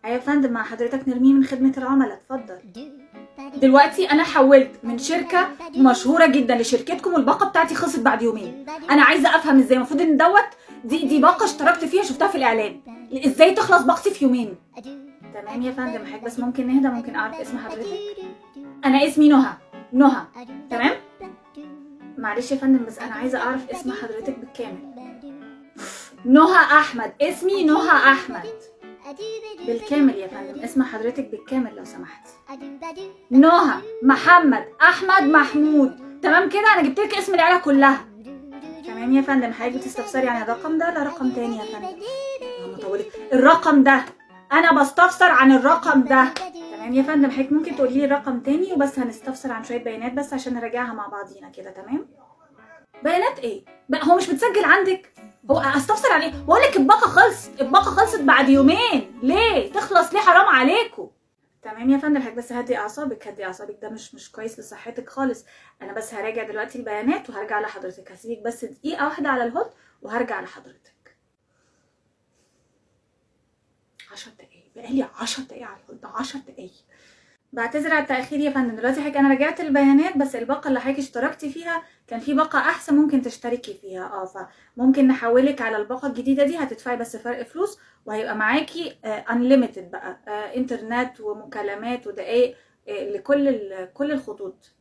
ايوه يا فندم، مع حضرتك نرمين من خدمة العملاء، اتفضل. دلوقتي انا حولت من شركة مشهورة جدا لشركتكم والباقة بتاعتي خلصت بعد يومين. انا عايزة افهم ازاي، المفروض ان دي باقة اشتركت فيها، شفتها في الاعلان، ازاي تخلص باقتي في يومين؟ تمام يا فندم، حضرتك بس ممكن نهدى؟ ممكن اعرف اسم حضرتك؟ انا اسمي نهى. نهى. تمام. معلش يا فندم، بس انا عايزة اعرف اسم حضرتك بالكامل. نهى احمد، اسمي نهى احمد بالكامل يا فندم، اسم حضرتك بالكامل لو سمحت. نهى محمد احمد محمود. تمام كده، انا جبت لك اسم العيله كلها. تمام يا فندم، حضرتك بتستفسري عن الرقم ده ولا رقم تاني يا فندم؟ الرقم ده، انا بستفسر عن الرقم ده. تمام يا فندم، حضرتك ممكن تقولي لي رقم تاني وبس، هنستفسر عن شويه بيانات بس عشان نراجعها مع بعضينا كده. تمام. بيانات ايه بقى؟ هو مش متسجل عندك؟ هو استفسر عن ايه؟ بقول لك الباقه خلصت، الباقه خلصت بعد يومين، ليه تخلص؟ ليه؟ حرام عليكم. تمام يا فندم، حضرتك بس هدي اعصابك، هدي اعصابك، ده مش كويس لصحتك خالص. انا بس هراجع دلوقتي البيانات وهرجع لحضرتك، هسيبك بس دقيقه واحده على الهولد وهرجع لحضرتك. 10 دقايق بقالي، 10 دقايق على الهولد، 10 دقايق. بعتذر على التأخير يا فندم. دلوقتي حضرتك انا رجعت البيانات، بس الباقة اللي حضرتك اشتركتي فيها كان في باقة احسن ممكن تشتركي فيها، فممكن نحولك على الباقة الجديدة دي، هتدفعي بس فرق فلوس وهيبقى معاكي انليميتد بقى، انترنت ومكالمات ودقايق كل الخطوط.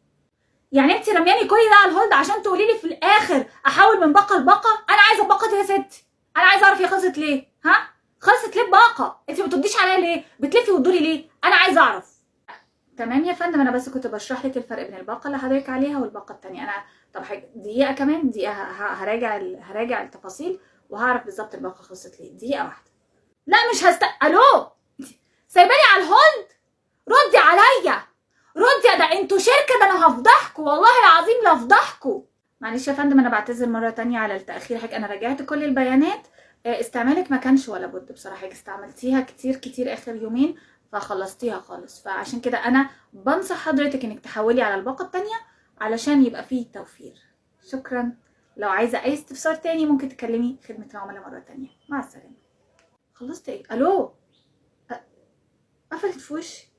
يعني انت رمياني كل ده على الهولد عشان تقولي لي في الاخر احول من باقة لباقة؟ انا عايزة باقة يا ستي، انا عايزة اعرف هي خلصت ليه. ها، خلصت ليه الباقة؟ انت ما بترديش عليا ليه؟ بتلفي وتدوري ليه؟ انا عايزة اعرف. تمام يا فندم، انا بس كنت بشرح لك الفرق بين الباقه اللي حضرتك عليها والباقه التانية. انا طب دقيقه كمان، دقيقه هراجع التفاصيل وهعرف بالظبط الباقه خلصت ليه. دقيقه واحده. لا مش الو، سايباني على الهولد؟ ردي عليا، ردي. ده انتوا شركه، ده انا هفضحكوا والله العظيم لافضحكوا. معلش يا فندم، انا بعتذر مره تانية على التاخير. حضرتك انا راجعت كل البيانات، استعمالك ما كانش ولا بد بصراحه، استعملتيها كتير كتير اخر يومين فخلصتيها خالص، فعشان كده انا بنصح حضرتك انك تحولي على الباقه التانية علشان يبقى فيه توفير. شكرا. لو عايزه اي استفسار تاني ممكن تكلمي خدمه العملاء مره تانية. مع السلامه. خلصت ايه؟ الو. قفلت في وشي،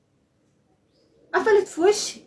قفلت في وشي.